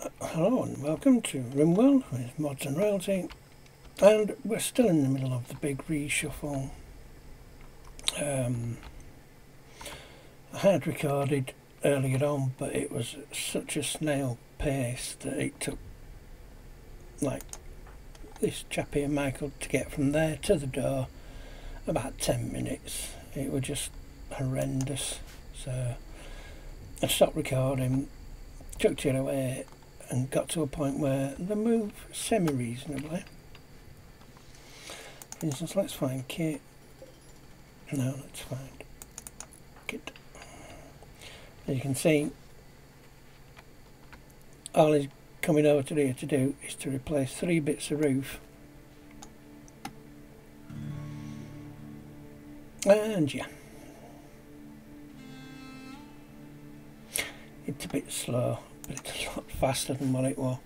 Hello and welcome to Rimworld with Mods and Royalty, and we're still in the middle of the big reshuffle. I had recorded earlier on, but it was such a snail pace that it took like this chap here, Michael, to get from there to the door about 10 minutes. It was just horrendous, so I stopped recording, chucked it away, and got to a point where they move semi-reasonably. For instance, let's find Kit. No, let's find Kit. As you can see, all he's coming over to here to do is to replace 3 bits of roof. And yeah, it's a bit slow, but it's a lot faster than what it was.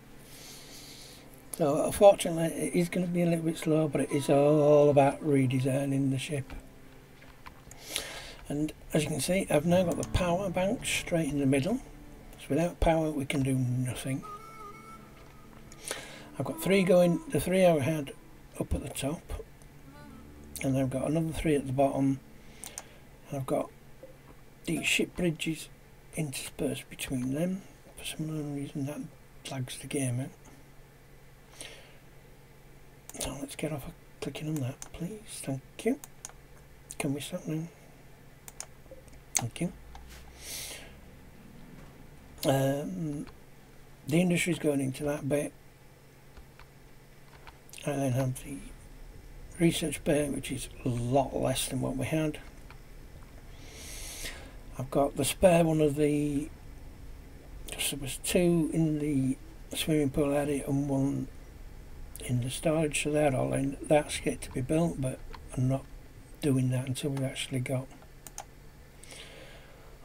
So unfortunately it is going to be a little bit slow, but it is all about redesigning the ship. And as you can see, I've now got the power bank straight in the middle. So without power we can do nothing. I've got 3 going, the 3 I had up at the top, and then I've got another 3 at the bottom. I've got these ship bridges interspersed between them. For some unknown reason that flags the game out. So let's get off of clicking on that, please. Thank you. Can we stop now? Thank you. The industry's going into that bit. I then have the research bay, which is a lot less than what we had. I've got the spare one of the, there was 2 in the swimming pool area and 1 in the storage, so they're all in. That's yet to be built, but I'm not doing that until we've actually got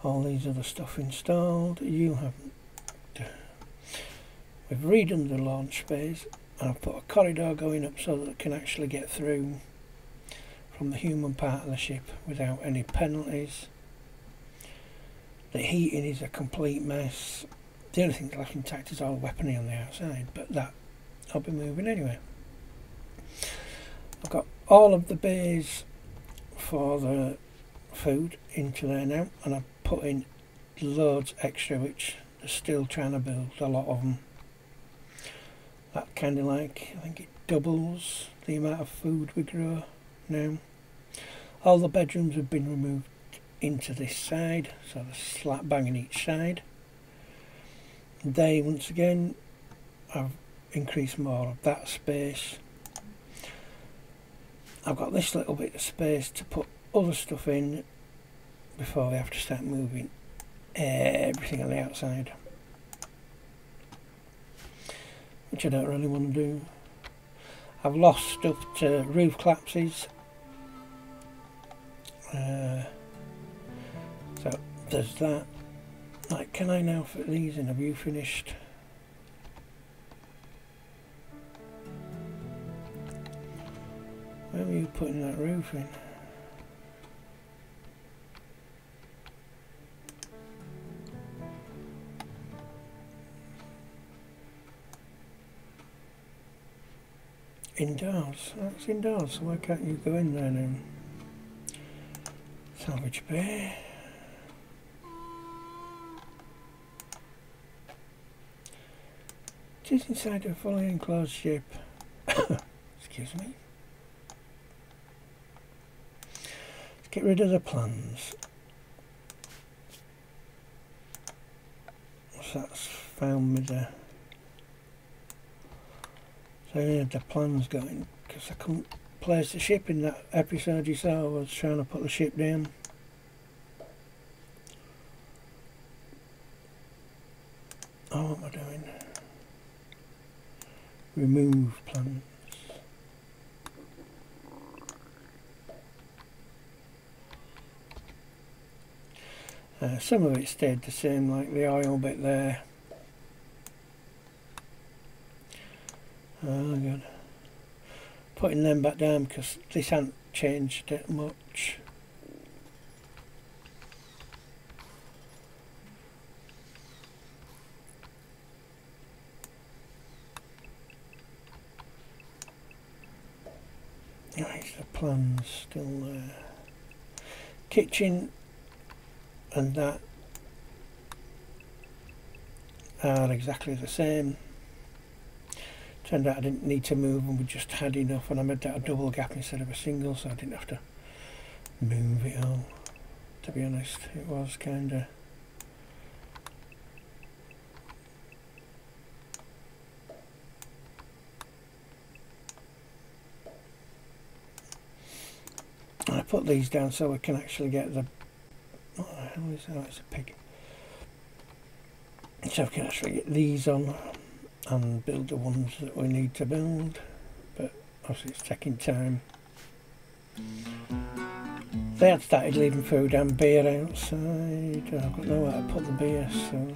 all these other stuff installed. You haven't. We've redone the launch space, and I've put a corridor going up so that it can actually get through from the human part of the ship without any penalties. The heating is a complete mess. The only thing left intact is all the weaponry on the outside, but that I'll be moving anyway. I've got all of the bays for the food into there now, and I've put in loads extra, which they're still trying to build a lot of them. That kind of like, I think it doubles the amount of food we grow now. All the bedrooms have been removed into this side, so there's slap bang on each side. They, once again, I've increased more of that space. I've got this little bit of space to put other stuff in before we have to start moving everything on the outside, which I don't really want to do. I've lost stuff to roof collapses, so there's that. Like, can I now fit these in? Have you finished? Where were you putting that roof in? Indoors. That's indoors, so why can't you go in there now? Salvage bay. It is inside a fully enclosed ship. Excuse me. Let's get rid of the plans. So that's found me there. So I had the plans going because I couldn't place the ship in that episode you saw. I was trying to put the ship down. Oh, what am I doing? Remove plans. Some of it stayed the same, like the oil bit there. Oh god. Putting them back down because this hasn't changed it much. Right, the plans still there. Kitchen and that are exactly the same. Turned out I didn't need to move them, we just had enough, and I made that a double gap instead of a single, so I didn't have to move it all. To be honest, it was kinda I put these down so we can actually get the, what the hell is that? It's a pig. So we can actually get these on and build the ones that we need to build, but obviously it's taking time. They had started leaving food and beer outside. I've got nowhere to put the beer, so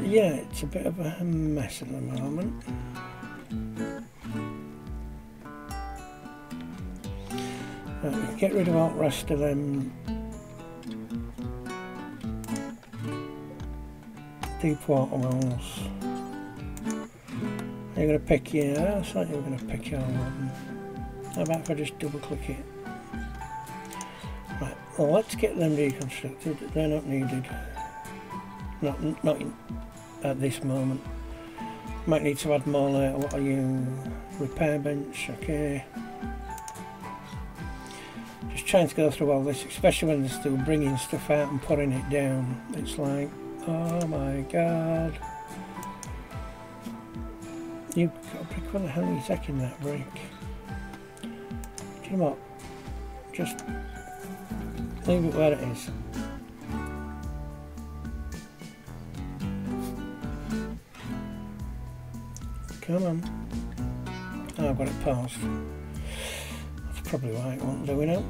yeah, it's a bit of a mess at the moment. Right, we can get rid of all the rest of them deep water wells. You're going to pick, yeah, I thought you were going to pick your one. How about if I just double click it? Right, well, let's get them deconstructed. They're not needed. Not at this moment. Might need to add more later. What are you? Repair bench, okay. Just trying to go through all this, especially when they're still bringing stuff out and putting it down. It's like, oh my god. You've got a brick, where the hell are you taking that brick? Do you know what? Just leave it where it is. Come on. Oh, I've got it paused. That's probably why it won't do it now.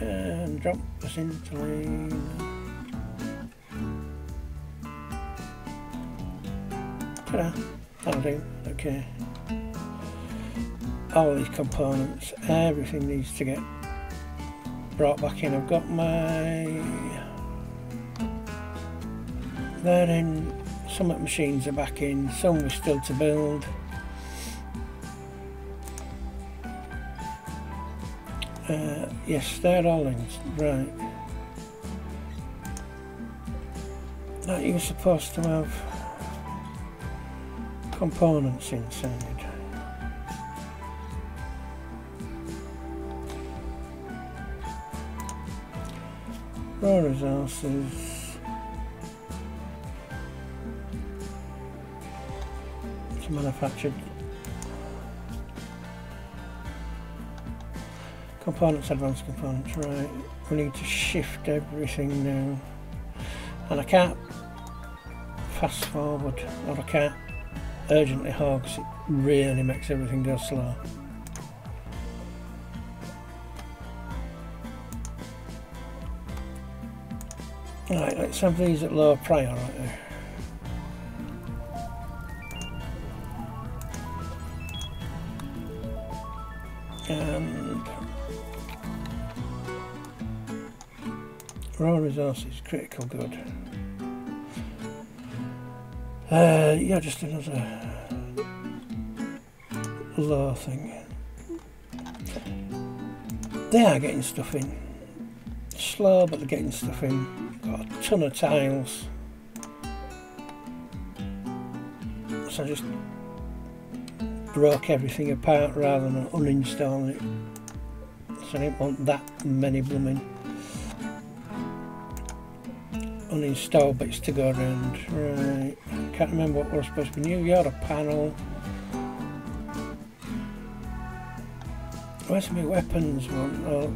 And drop this into lane. Ta-da! That'll do. Okay. All these components, everything needs to get brought back in. I've got my... They're in. Some of the machines are back in, some were still to build. Yes, they're all in, right. Now you're supposed to have components inside. Raw resources. Manufactured components, advanced components, right. We need to shift everything now, and I can't fast forward, or I can't urgently hog, because it really makes everything go slow. Right, let's have these at lower priority. And raw resources, critical good. Yeah, just another low thing. They are getting stuff in. Slow, but they're getting stuff in. Got a ton of tiles. So I just broke everything apart rather than uninstalling it, so I didn't want that many blooming uninstalled bits to go around. Right, can't remember what we're supposed to be new. You're a panel. Where's my weapons one? Oh,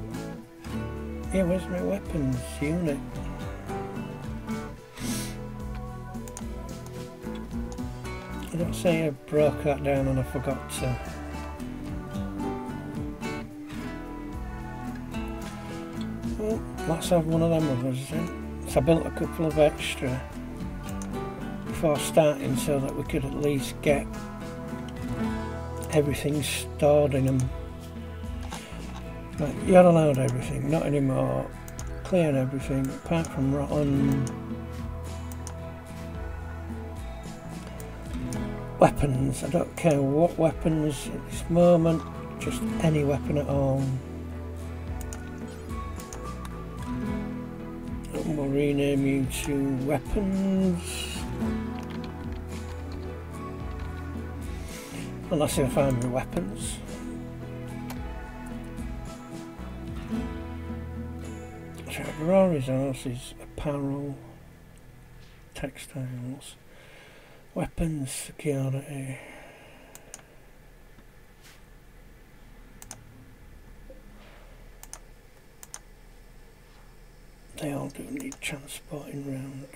yeah, where's my weapons unit? I don't say I broke that down and I forgot to. Well, let's have one of them others then. So I built a couple of extra before starting so that we could at least get everything stored in them. Right, you're allowed everything, not anymore. cleared everything apart from rotten weapons. I don't care what weapons at this moment, just any weapon at all. And we'll rename you to weapons. Unless I find my weapons. So raw resources, apparel, textiles, weapons, security. They all do need transporting round.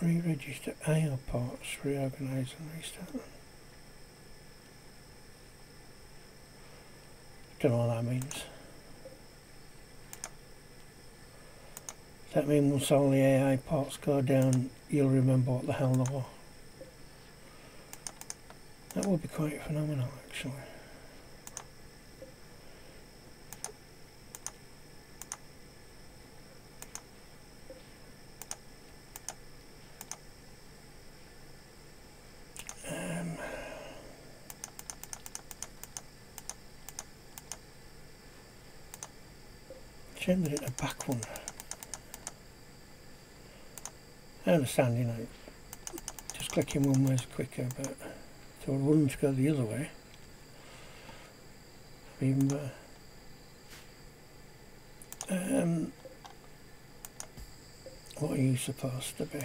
Re-register IO ports, reorganise and restart them. Don't know what that means. Does that mean once all the AI ports go down, you'll remember what the hell they were? That would be quite phenomenal, actually. Shame that it's a back one. I understand, you know, just clicking one way is quicker, but so I wouldn't go the other way. Even better. What are you supposed to be?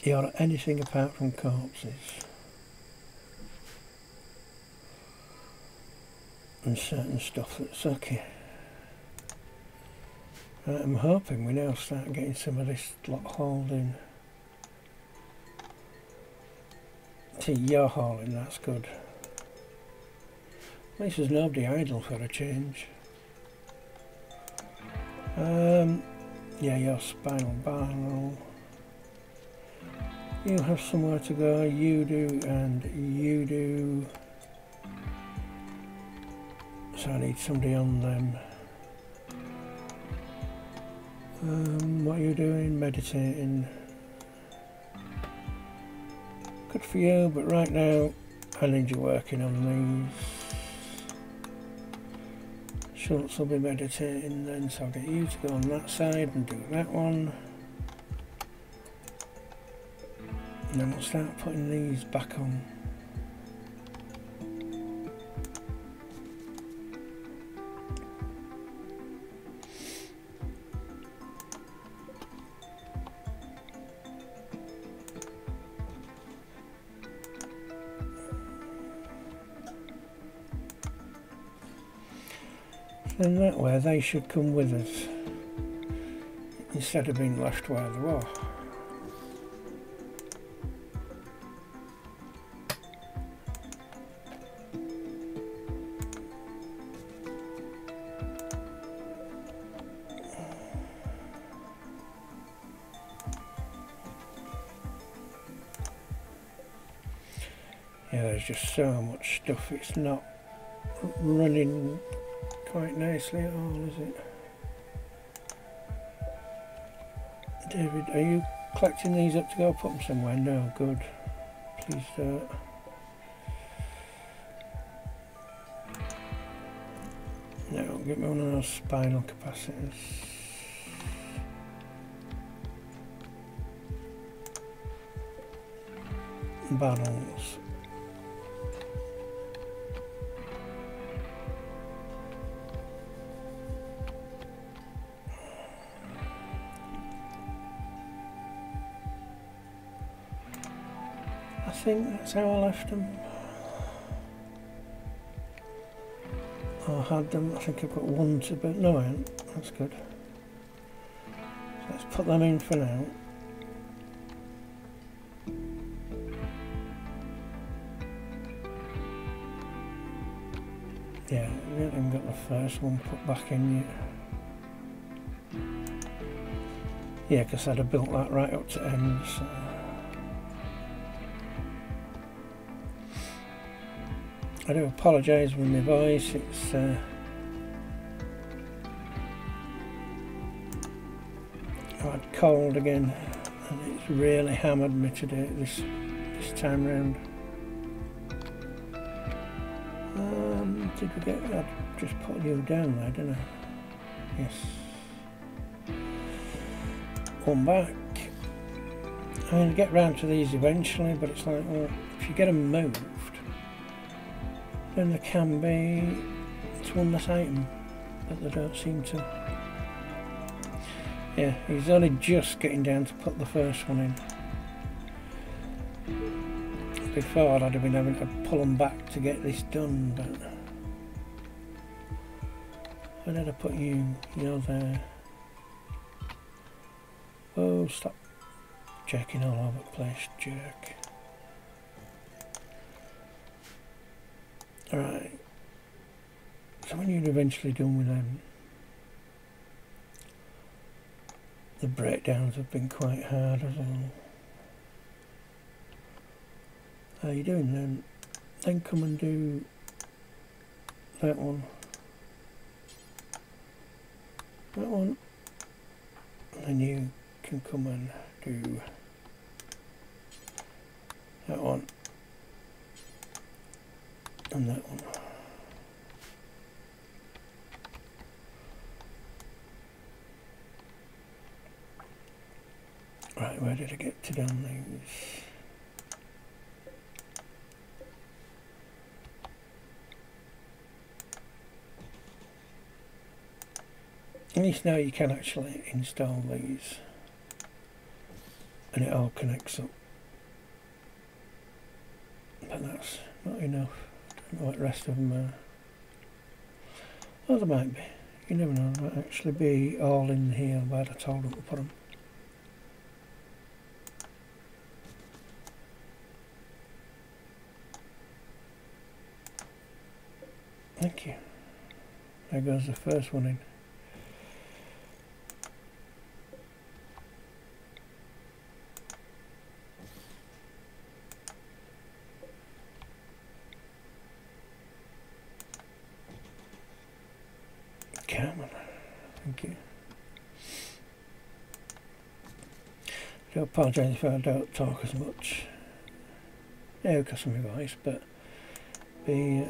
You're anything apart from corpses. And certain stuff that's okay. I'm hoping we now start getting some of this lot hauled in. See, you're hauling, that's good. At least there's nobody idle for a change. Yeah, your spinal barrel. You have somewhere to go, you do, and you do. So I need somebody on them. What are you doing? Meditating. Good for you, but right now I need you working on these. Schultz will be meditating then, so I'll get you to go on that side and do that one. And then we'll start putting these back on. And that way they should come with us instead of being left where they were. Yeah, there's just so much stuff, it's not running quite nicely at all, is it? David, are you collecting these up to go put them somewhere? No, good. Please don't. No, get me one of those spinal capacitors. Barrels. I think that's how I left them. I had them, I think I've got one to, but no I haven't, that's good. So let's put them in for now. Yeah, we haven't even got the first one put back in yet. Yeah, because I'd have built that right up to end, so. I do apologise with my voice, it's I've had cold again and it's really hammered me today this time round. Did we get, I just put you down there, didn't I? Yes. One back. I mean, get round to these eventually, but it's like, well, if you get them moved, then there can be, it's one less item, but they don't seem to. Yeah, he's only just getting down to put the first one in. Before I'd have been having to pull them back to get this done, but where did I put you? You're there. Oh, stop jerking all over the place, jerk. Alright, so when you're eventually done with them, the breakdowns have been quite hard as well. How are you doing then? Then come and do that one. That one. And then you can come and do that one. And that one. Right, where did I get to down these? At least now you can actually install these and it all connects up. But that's not enough. I don't know what the rest of them are. Well, there might be. You never know. There might actually be all in here where I told them to put them. Thank you. There goes the first one in. Carmen, thank you. I do apologise if I don't talk as much. Yeah, because of my voice, but be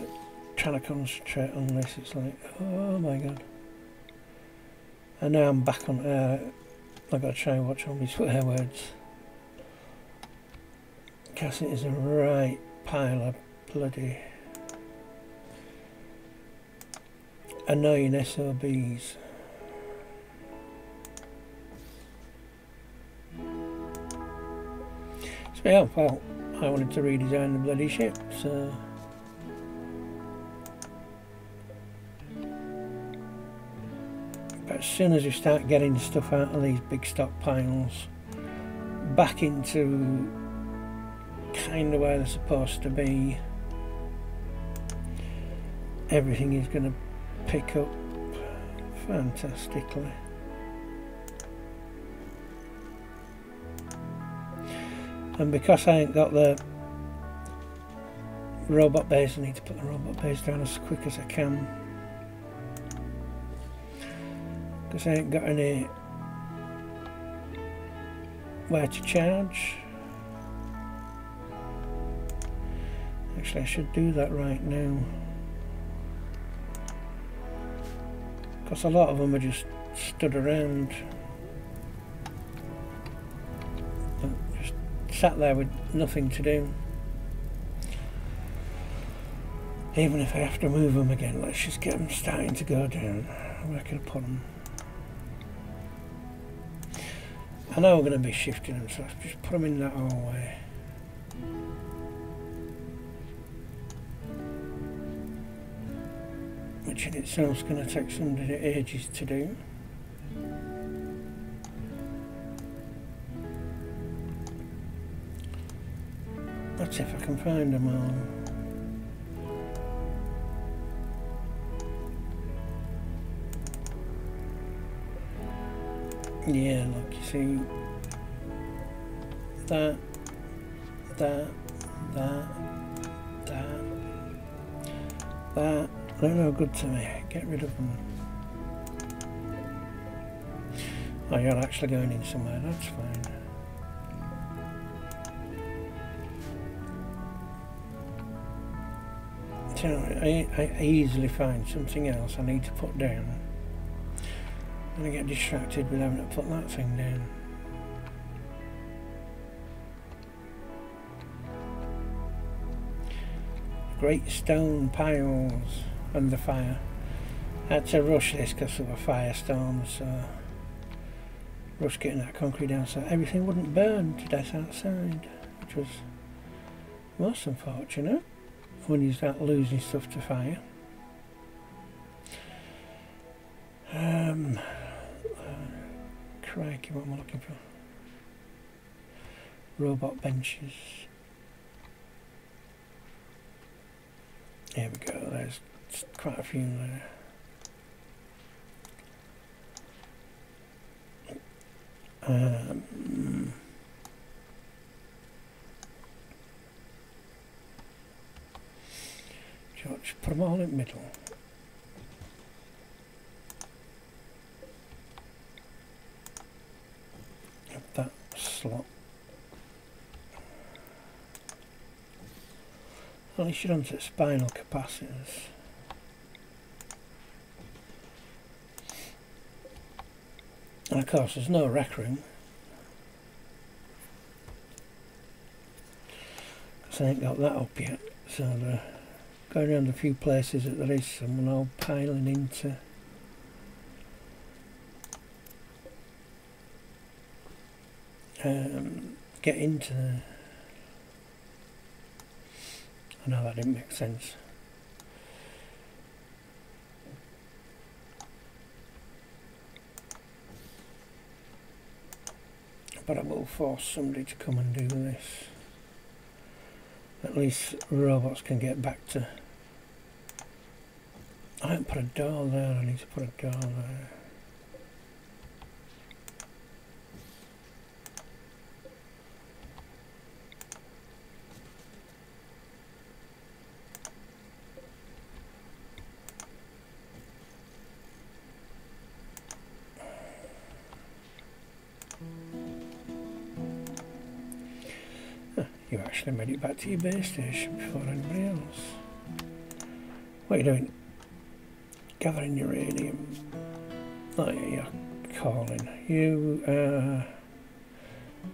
trying to concentrate on this, it's like, oh my god. And now I'm back on, I've got to try and watch all these swear words. Because it is a right pile of bloody annoying SOBs. So yeah, well, I wanted to redesign the bloody ship, so but as soon as you start getting stuff out of these big stockpiles back into kind of where they're supposed to be, everything is going to pick up fantastically. And because I ain't got the robot base, I need to put the robot base down as quick as I can, because I ain't got any where to charge. Actually, I should do that right now, because a lot of them are just stood around, just sat there with nothing to do. Even if I have to move them again, let's just get them starting to go down. Where can I put them? I know we're going to be shifting them, so let's just put them in that hallway. Which in itself is going to take somebody ages to do. That's if I can find them all. Yeah, look, you see that, that, that, that. They're no good to me. Get rid of them. Oh, you're actually going in somewhere, that's fine. So I easily find something else I need to put down. And I get distracted with having to put that thing down. Great stone piles under fire. I had to rush this because of a firestorm, so rush getting that concrete down so everything wouldn't burn to death outside, which was most unfortunate when you start losing stuff to fire. Crikey, what am I looking for? Robot benches. Here we go, there's quite a few there. George, put them all in the middle. Of that slot. At least you're onto spinal capacitors. And of course there's no rec room. Because I ain't got that up yet. So going around a few places that there is some and all piling into. Get into the... I know that didn't make sense. But I will force somebody to come and do this. At least robots can get back to... I haven't put a door there, I need to put a door there. You actually made it back to your base station before anybody else. What are you doing? Gathering uranium. Oh yeah, you're calling. You are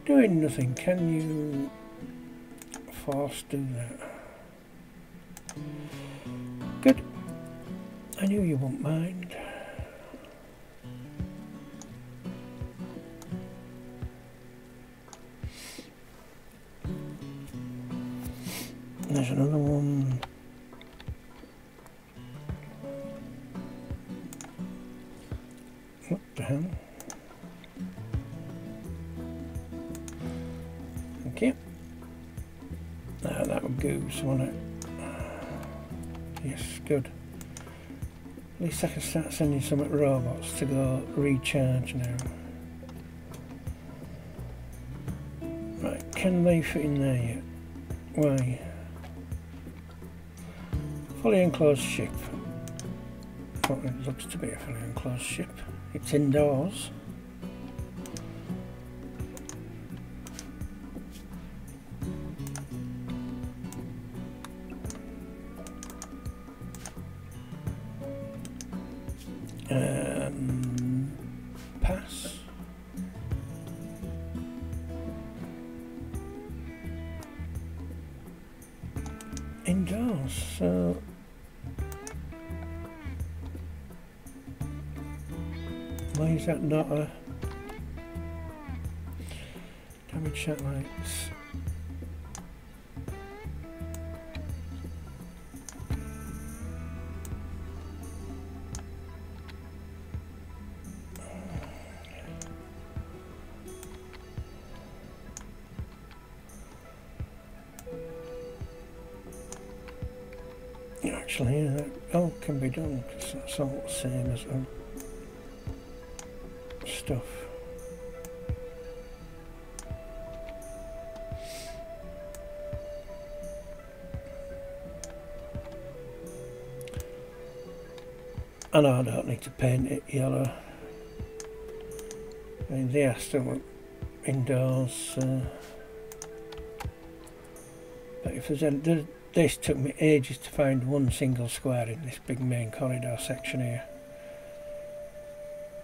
doing nothing. Can you force do that? Good. I knew you wouldn't mind. There's another one. What the hell? Okay. Now that would goose, won't it? Yes, good. At least I can start sending some robots to go recharge now. Right, can they fit in there yet? Why? Fully enclosed ship. Well, it looks to be a fully enclosed ship. It's indoors. Pass. Indoors, so why is that not a damaged satellites? Actually, yeah, that all can be done because that's all the same as stuff. And I don't need to paint it yellow. I mean, they are still indoors. But if there's any, this took me ages to find one single square in this big main corridor section here.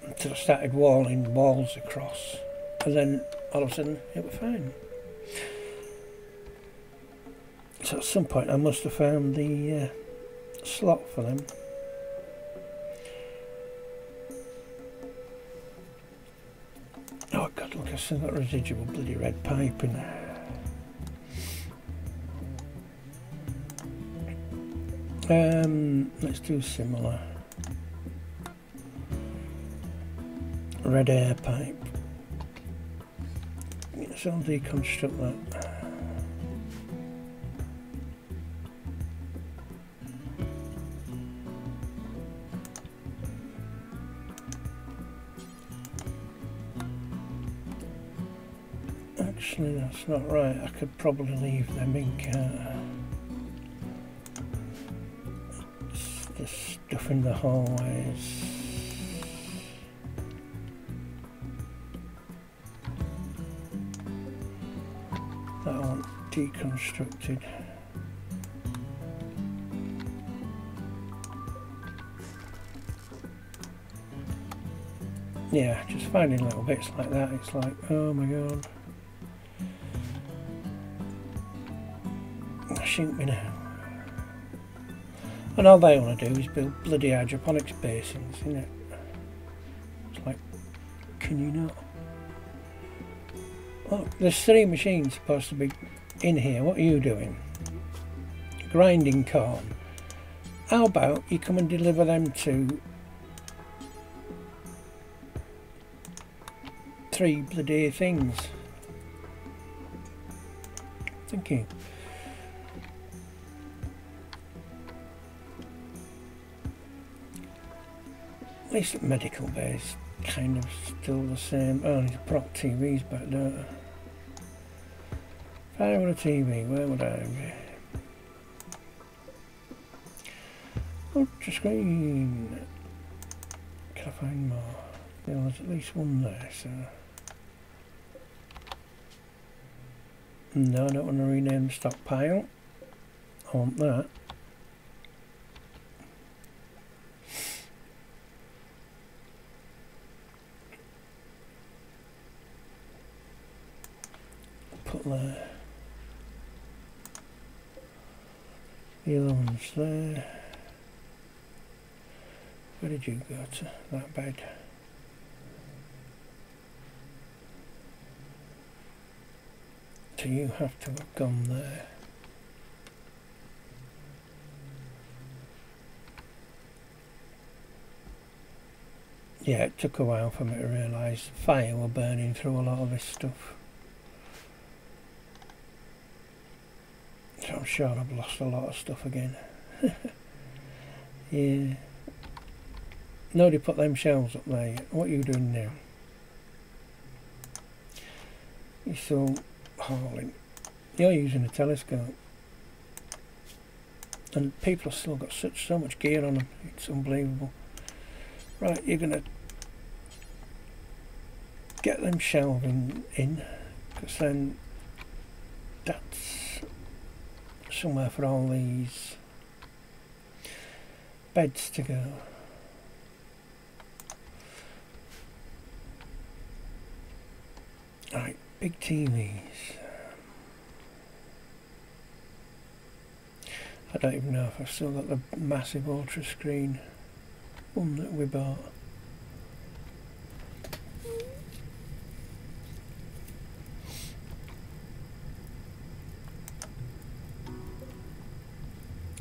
Until I started walling walls across, and then all of a sudden it was fine. So at some point I must have found the slot for them. Oh God, look, I've still got residual bloody red pipe in there. Let's do similar. Red air pipe. Yes, I'll deconstruct that. Actually, that's not right. I could probably leave them in, can't I? The stuff in the hallways. That I want deconstructed. Yeah, just finding little bits like that, it's like, oh my god. Shoot me now. And all they want to do is build bloody hydroponics basins, isn't it? It's like, can you not? Oh, there's 3 machines supposed to be in here. What are you doing? Grinding corn. How about you come and deliver them to 3 bloody things? Thank you. At least at medical base, kind of still the same. Oh, these prop TVs back there. If I were a TV, where would I be? Ultra screen. Can I find more? Yeah, there's at least one there, so. No, I don't want to rename the stockpile. I want that. Put there. The other one's there. Where did you go to? That bed. So you have to have gone there. Yeah, it took a while for me to realise fire were burning through a lot of this stuff. So I'm sure I've lost a lot of stuff again. Yeah. Nobody put them shelves up there yet. What are you doing now? You're still hauling. You're using a telescope. And people have still got so much gear on them. It's unbelievable. Right, you're going to get them shelving in. Because then that's somewhere for all these beds to go. Right, big TVs. I don't even know if I've still got the massive ultra screen one that we bought.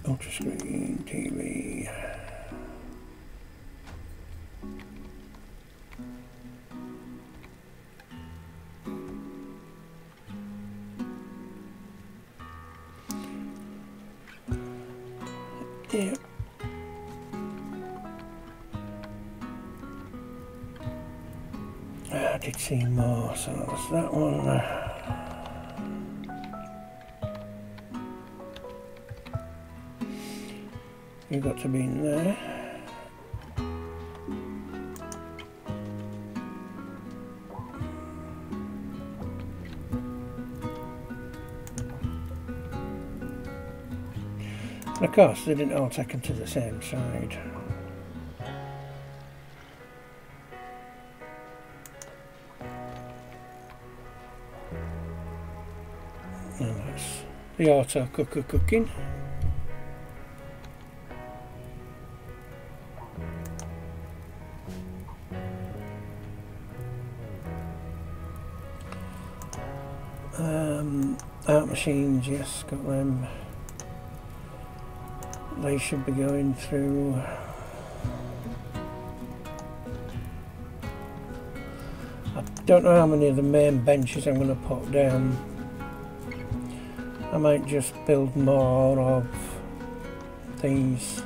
Ultra screen TV. Yeah. I did see more, so that's that one. You've got to be in there. And of course they didn't all take them to the same side. And that's the auto cooking. Art machines, yes, got them. They should be going through. I don't know how many of the main benches I'm going to put down. I might just build more of these.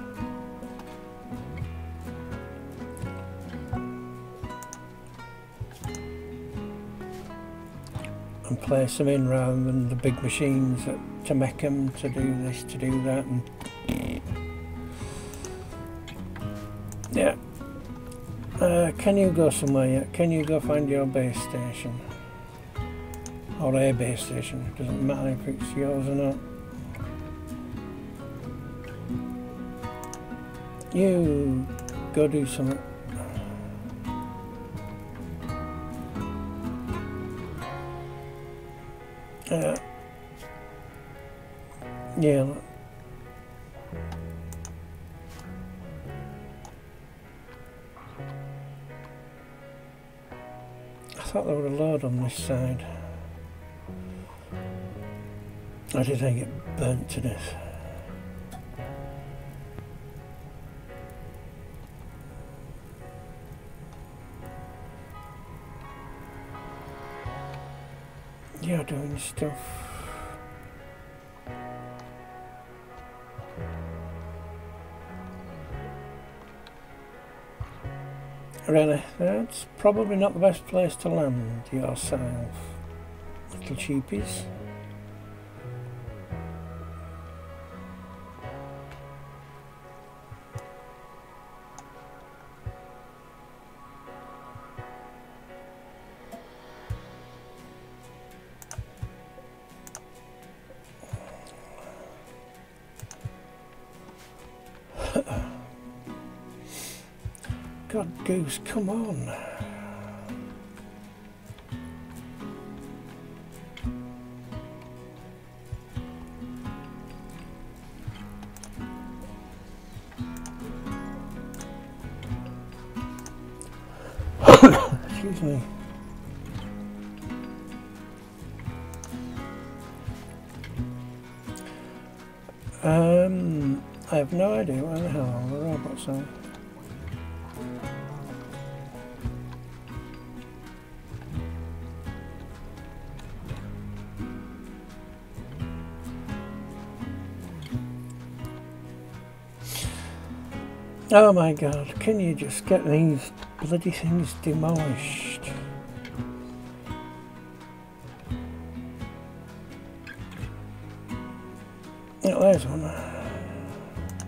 And place them in rather than the big machines to make them, to do this, to do that. And yeah. Can you go somewhere yet? Can you go find your base station? Or a base station, it doesn't matter if it's yours or not. You go do something. Yeah. Look. I thought there were a load on this side. Or did I get burnt to death? You're doing stuff. Really, that's probably not the best place to land yourself, little cheapies. God, Goose, come on. Excuse me. I have no idea where the hell all the robots are. Oh my god, can you just get these bloody things demolished? Oh, there's one.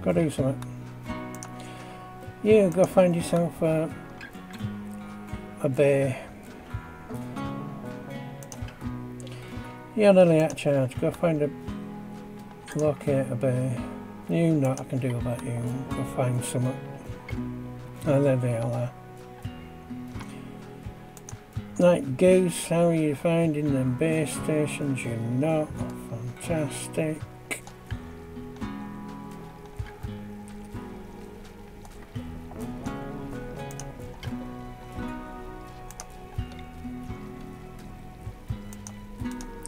Go do something. You go find yourself a bay. You're nearly at charge. Go find a locate a bay. You know what I can do about you. Go find something. Oh, there they all are. Right, Goose, how are you finding them base stations? You're not. Fantastic.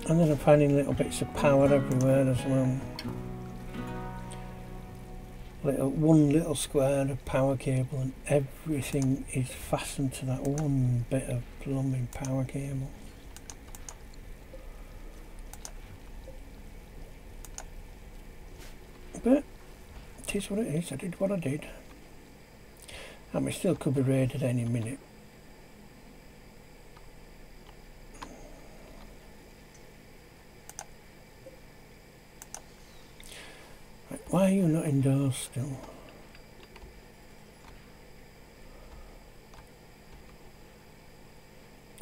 And then I'm finding little bits of power everywhere as well. One little square of power cable and everything is fastened to that one bit of plumbing power cable. But it is what it is. I did what I did. And we still could be raided any minute. Why are you not indoors still?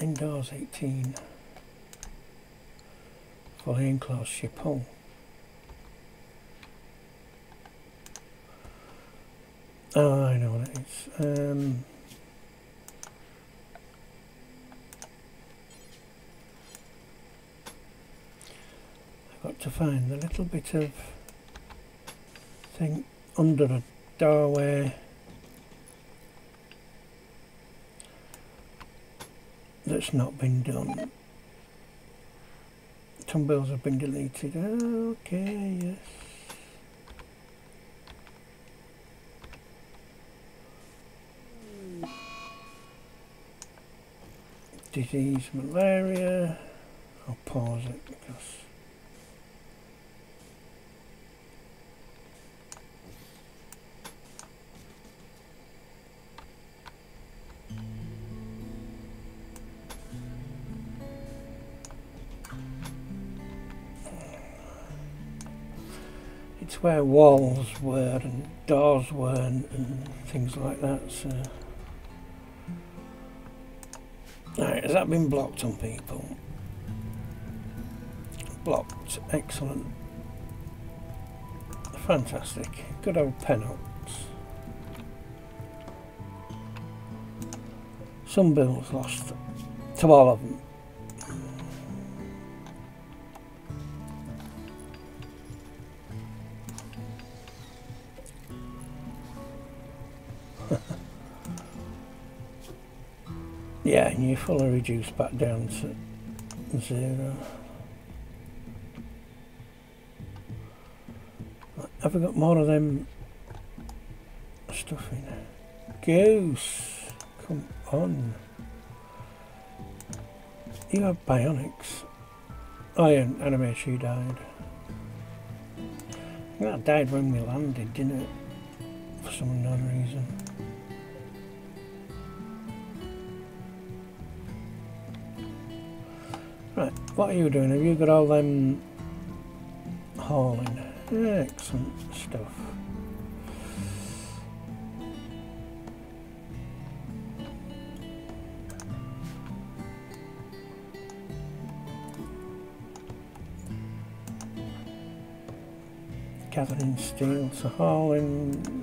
Indoors 18. Fully enclosed ship hull. Oh, I know what it is. I've got to find a little bit of thing under a doorway that's not been done. Some bills have been deleted. Okay, yes. Disease, malaria. I'll pause it because it's where walls were and doors were and things like that. So, right, has that been blocked on people? Blocked, excellent, fantastic, good old Penox. Some bills lost to all of them. Yeah, and you fully reduce back down to 0. Have we got more of them stuff in there? Goose, come on. You have bionics. Oh yeah, animation died. That died when we landed, didn't it? For some unknown reason. Right, what are you doing? Have you got all them hauling? Excellent stuff. Gathering steel to hauling.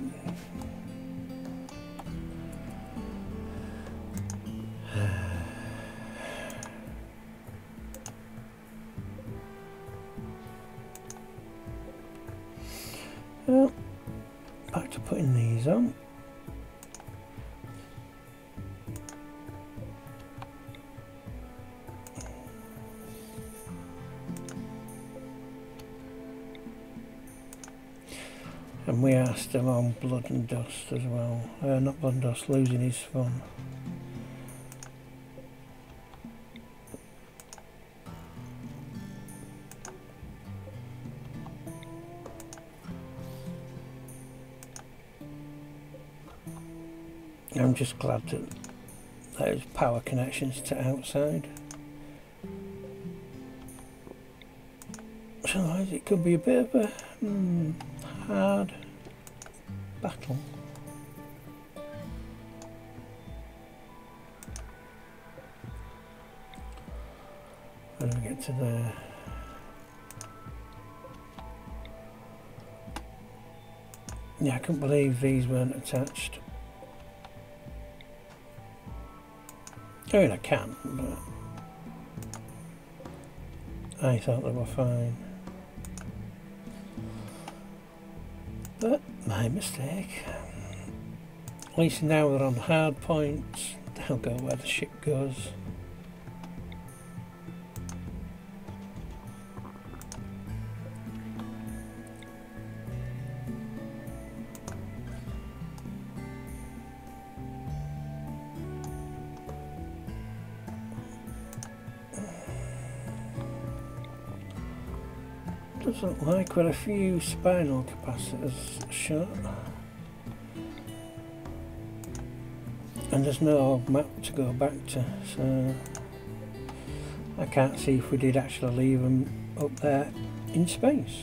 Well, back to putting these on. And we are still on blood and dust as well. Not blood and dust, losing his fun. I'm just glad that there's power connections to outside. Otherwise it could be a bit of a hard battle. When we get to there. Yeah, I couldn't believe these weren't attached. I mean, I can, but I thought they were fine. But my mistake. At least now we're on hard points. They'll go where the ship goes. Doesn't like where a few spinal capacitors shut. And there's no map to go back to, so I can't see if we did actually leave them up there in space.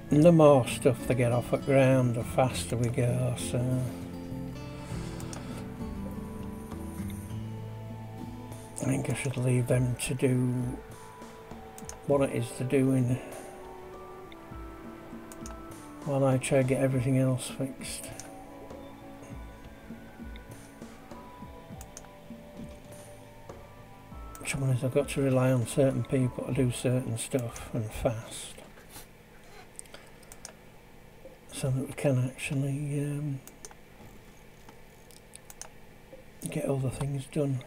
And the more stuff they get off the ground, the faster we go, so I think I should leave them to do what it is they're doing while I try to get everything else fixed. The trouble is I've got to rely on certain people to do certain stuff and fast, so that we can actually get other things done.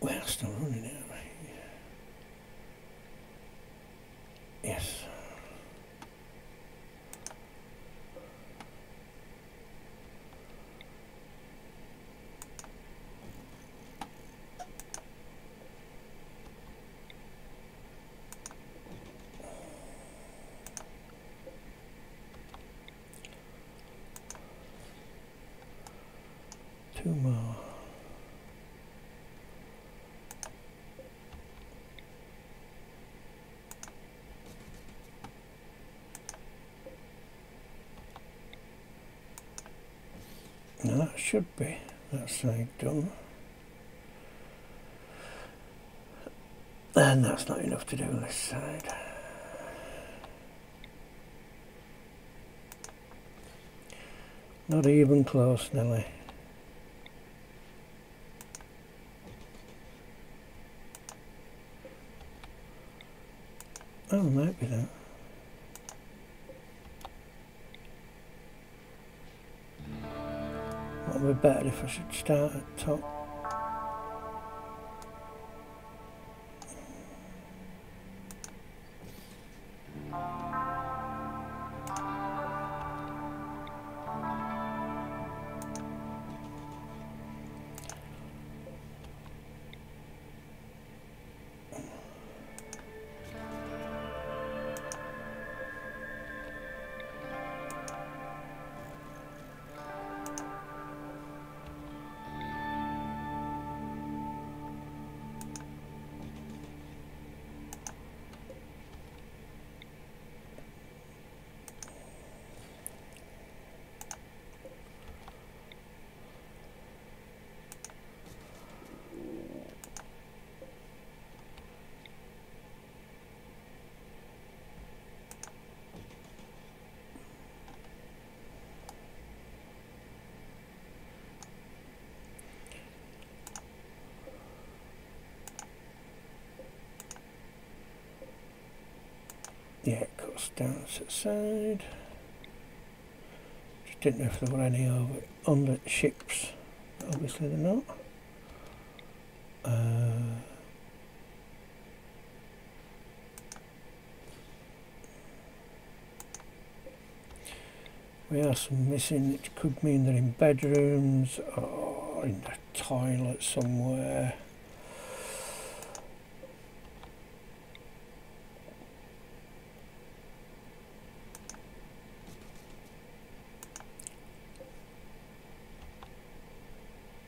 We're still running out, right? Yes. Two more. Now that should be that side done. And that's not enough to do this side. Not even close, Nelly. Oh, it might be that. What would be better if I should start at top? Yeah, it cuts down to the side. Just didn't know if there were any over under ships. Obviously they're not. We have some missing, which could mean they're in bedrooms or in the toilet somewhere.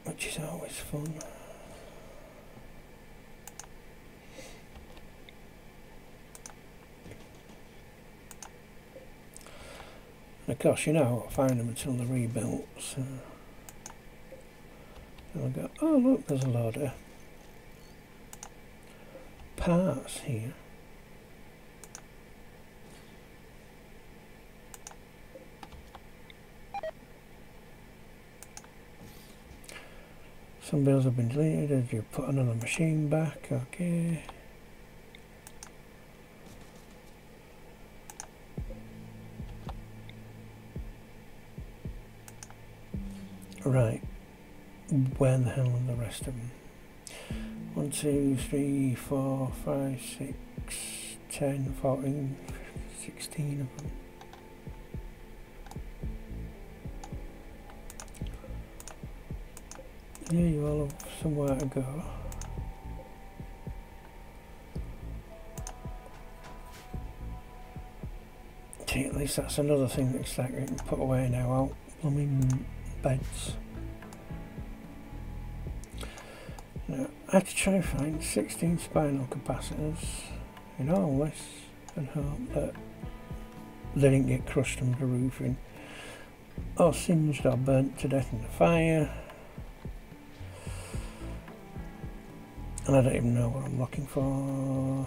Which is always fun. And of course, you know, I won't find them until they're rebuilt. So then I'll go, oh look, there's a load of parts here. Some bills have been deleted. You put another machine back. Okay. Right. Where the hell are the rest of them? 1, 2, 3, 4, 5, 6, 10, 14, 16 of them. Yeah, you all have somewhere to go. See, at least that's another thing that's like we can put away now, out plumbing beds. Now, I had to try and find 16 spinal capacitors in all this and hope that they didn't get crushed under roofing or singed or burnt to death in the fire. And I don't even know what I'm looking for.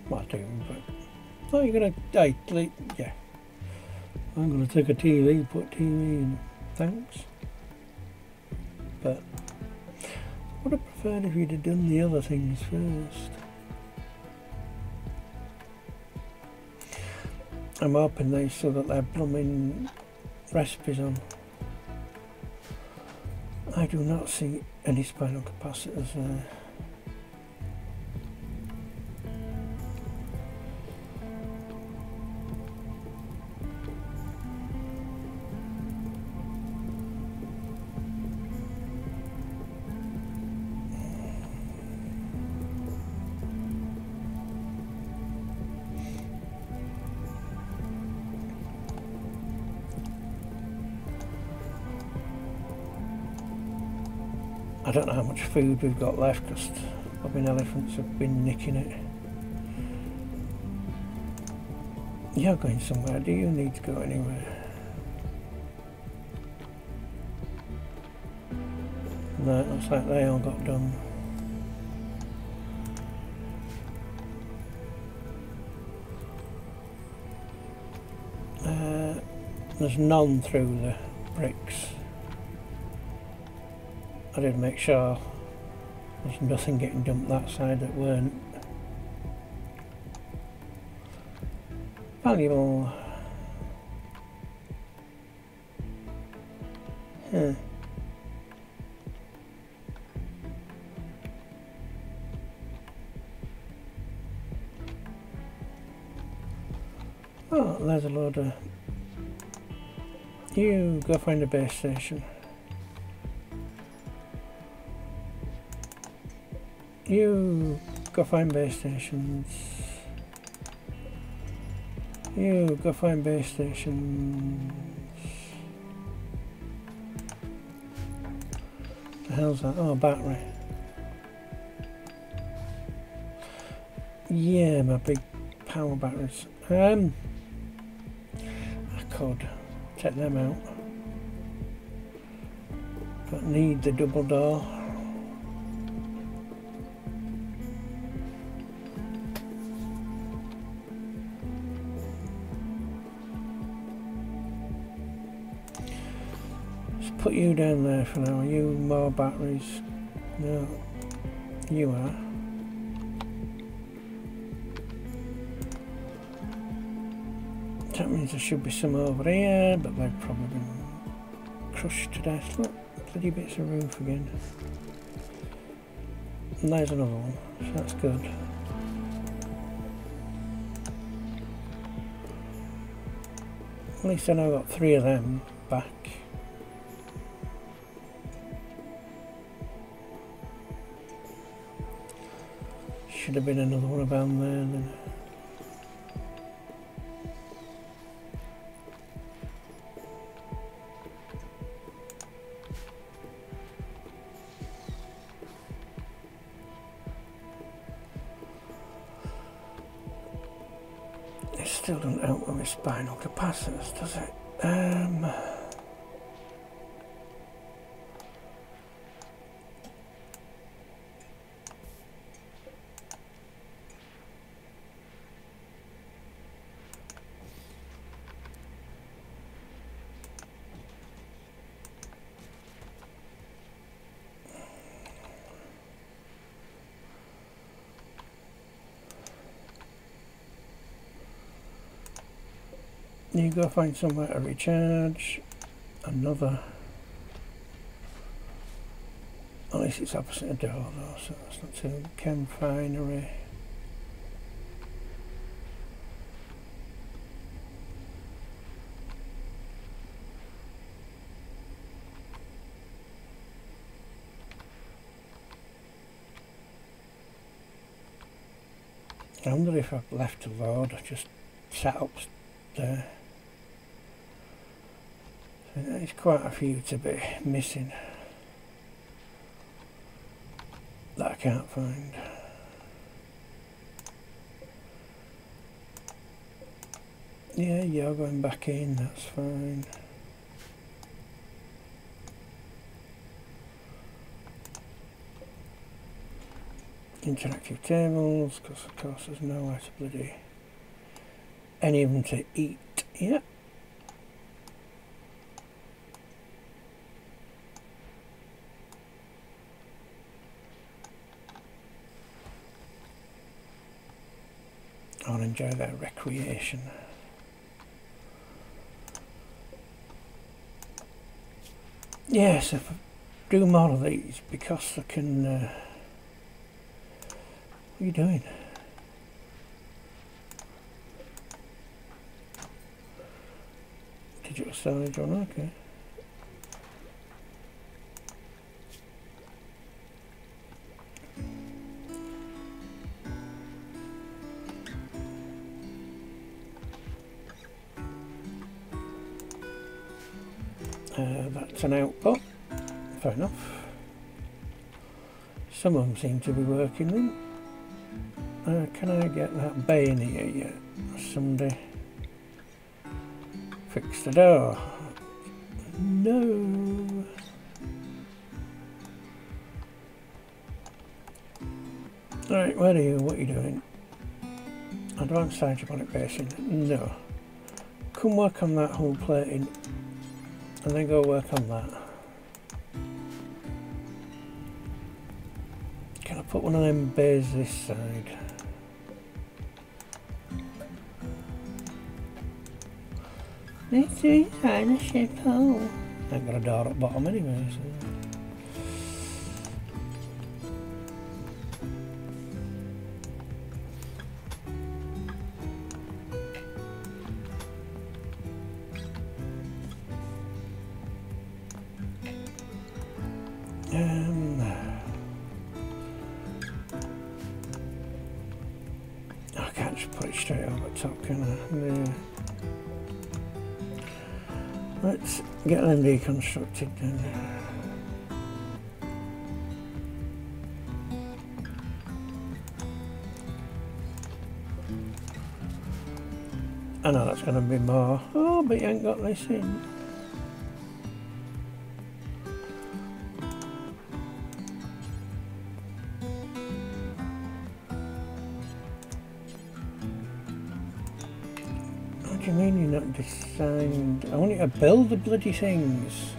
Well, I do, but... Oh, you're gonna... yeah. I'm gonna take a TV, put TV in. Thanks. But... I would have preferred if you'd have done the other things first. I'm hoping they still got their blooming recipes on. I do not see any spinal capacitors there. I don't know how much food we've got left because bobbing elephants have been nicking it. You're going somewhere, do you need to go anywhere? No, it looks like they all got done. There's none through the bricks. I did make sure there's nothing getting dumped that side that weren't. Valuable. Huh. Oh, there's a load of... You go find a base station. You go find base stations. You go find base stations. The hell's that? Oh, battery. Yeah, my big power batteries. I could take them out, but need the double door. Let's put you down there for now. Are you more batteries? No, you are. That means there should be some over here, but they've probably been crushed to death. Look, bloody bits of roof again. And there's another one, so that's good. At least I know I've got 3 of them back. Should have been another one around there then. It still doesn't help with my spinal capacitors, does it? You go find somewhere to recharge. Another. At least it's opposite a door though, so that's not too campfinery. I wonder if I've left a load I just sat up there. So there's quite a few to be missing that I can't find. Yeah, you're going back in, that's fine. Interactive tables, because of course there's nowhere to bloody any of them to eat. Yeah. I'll enjoy their recreation. Yes, if I do more of these, because I can... what are you doing? Digital storage on, okay. That's an output, fair enough. Some of them seem to be working then. Can I get that bay in here yet? Somebody fix the door. No. Right, where are you? What are you doing? Advanced hydroponic basin. No. Come work on that whole plating. And then go work on that. Can I put one of them bays this side? This inside the ship hole. Ain't got a door at bottom anyway, so. I can't just put it straight over top, can I? No. Let's get them deconstructed then. I know that's going to be more. Oh, but you ain't got this in. What do you mean you're not designed? I want you to build the bloody things.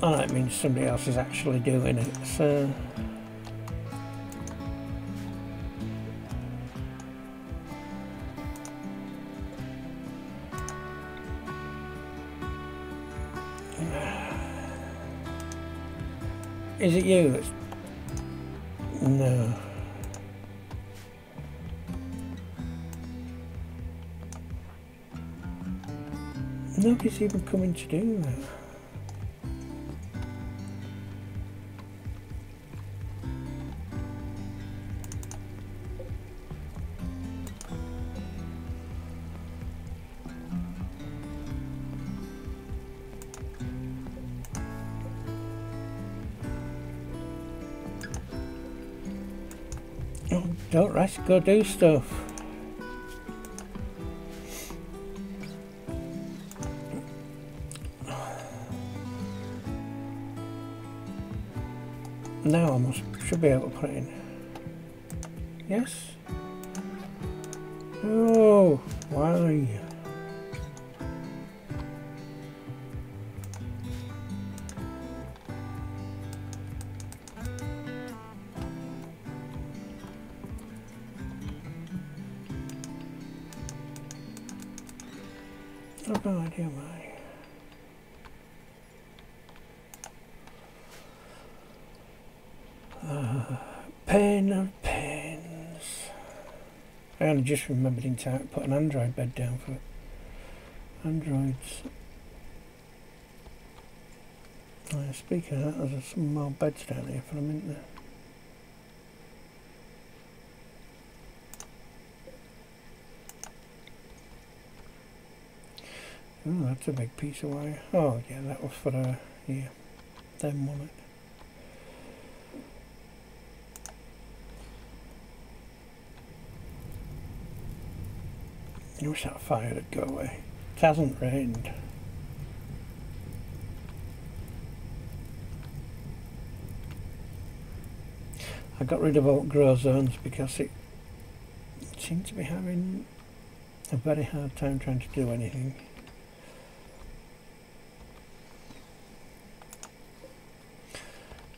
Oh, that means somebody else is actually doing it, so... Is it you that's... No. Nobody's even coming to do that. Oh, don't rush, go do stuff. Now I should be able to put it in. Yes? Oh, why? I've no idea why. Pain of pains. I only just remembered in time to put an Android bed down for androids. Speaking of that, there's some more beds down here for a minute there. Oh, that's a big piece of wire. Oh yeah, that was for yeah, them on it. I wish that fire would go away. It hasn't rained. I got rid of all grow zones because it seemed to be having a very hard time trying to do anything.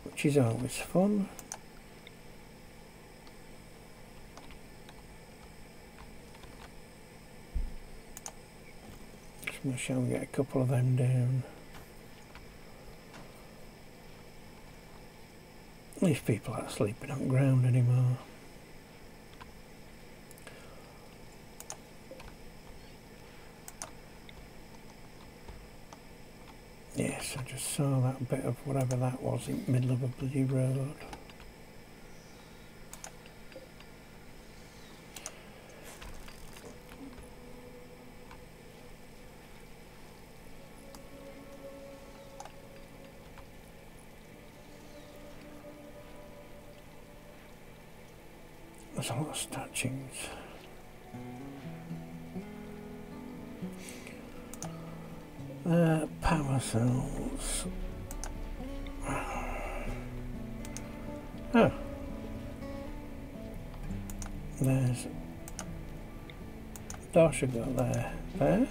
Which is always fun. Just make sure we get a couple of them down. At least people aren't sleeping on ground anymore. Yes, I just saw that bit of whatever that was in the middle of a bloody road. There's a lot of statues. Power cells. Oh. There's a door should go there. There.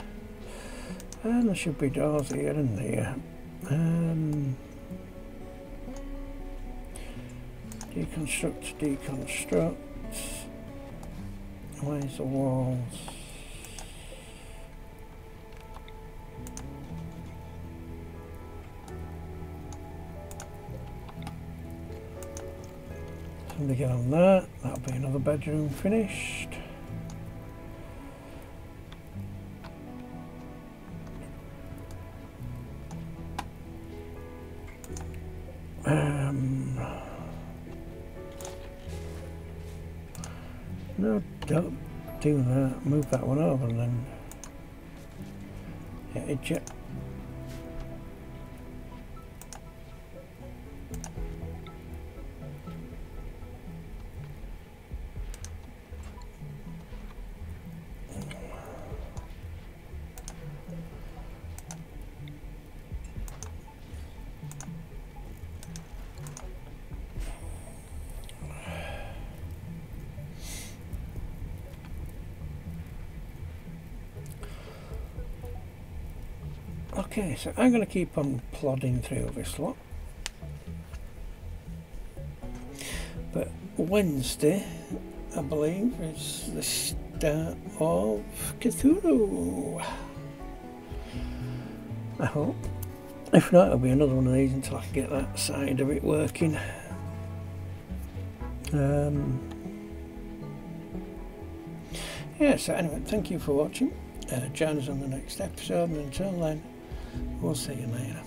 And there should be doors here and there. Deconstruct, deconstruct. Where's the walls? Somebody get on that. That'll be another bedroom finished. No, don't do that. Move that one over and then edge it. Okay, so I'm going to keep on plodding through this lot. But Wednesday, I believe, is the start of Cthulhu. I hope. If not, it'll be another one of these until I can get that side of it working. Yeah, so anyway, thank you for watching. Join us on the next episode, and until then, we'll see you later.